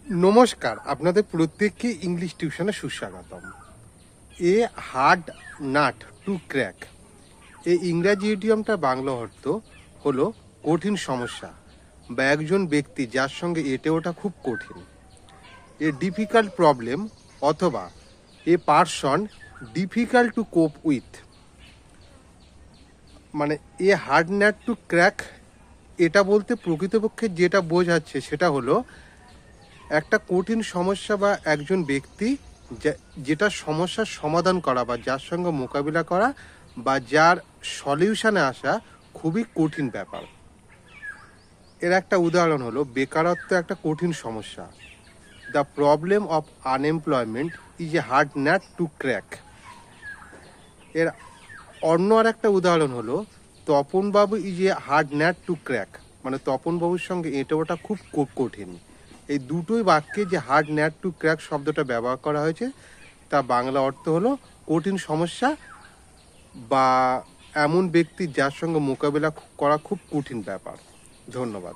নমস্কার, আপনাদের প্রত্যেককে ইংলিশ টিউশনে সুস্বাগতম। এ হার্ড নাট টু ক্র্যাক, এই ইংরাজি ইডিয়মটা বাংলা অর্থ হলো কঠিন সমস্যা বা একজন ব্যক্তি যার সঙ্গে এঁটে ওঠা খুব কঠিন। এ ডিফিকাল্ট প্রবলেম অথবা এ পারসন ডিফিকাল্ট টু কোপ উইথ, মানে এ হার্ড নাট টু ক্র্যাক, এটা বলতে প্রকৃতপক্ষে যেটা বোঝাচ্ছে সেটা হলো একটা কঠিন সমস্যা বা একজন ব্যক্তি যেটা সমস্যার সমাধান করা বা যার সঙ্গে মোকাবিলা করা বা যার সলিউশনে আসা খুবই কঠিন ব্যাপার। এর একটা উদাহরণ হলো বেকারত্ব একটা কঠিন সমস্যা। The problem of unemployment is a hard nut to crack. এর অন্য আর একটা উদাহরণ হলো তপনবাবু is a hard nut to crack, মানে তপনবাবুর সঙ্গে এঁটে ওঠা খুব কঠিন। এই দুটোই বাক্যে যে হার্ড ন্যাট টু ক্র্যাক শব্দটা ব্যবহার করা হয়েছে তা বাংলা অর্থ হলো কঠিন সমস্যা বা এমন ব্যক্তি যার সঙ্গে মোকাবিলা করা খুব কঠিন ব্যাপার। ধন্যবাদ।